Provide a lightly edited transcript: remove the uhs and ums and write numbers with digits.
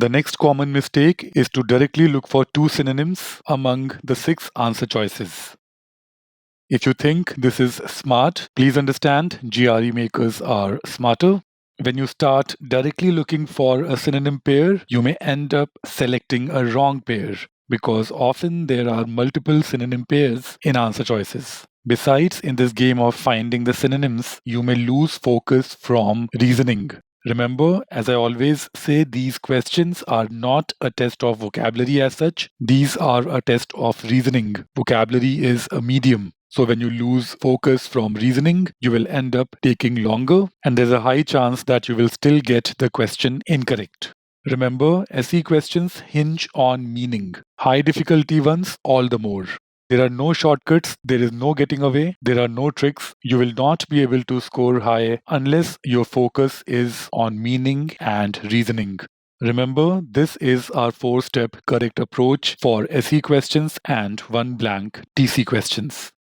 The next common mistake is to directly look for two synonyms among the 6 answer choices. If you think this is smart, please understand GRE makers are smarter. When you start directly looking for a synonym pair, you may end up selecting a wrong pair because often there are multiple synonym pairs in answer choices. Besides, in this game of finding the synonyms, you may lose focus from reasoning. Remember, as I always say, these questions are not a test of vocabulary as such. These are a test of reasoning. Vocabulary is a medium. So when you lose focus from reasoning, you will end up taking longer, and there's a high chance that you will still get the question incorrect. Remember, SE questions hinge on meaning. High difficulty ones, all the more. There are no shortcuts, there is no getting away, there are no tricks. You will not be able to score high unless your focus is on meaning and reasoning. Remember, this is our 4-step correct approach for SE questions and 1 blank TC questions.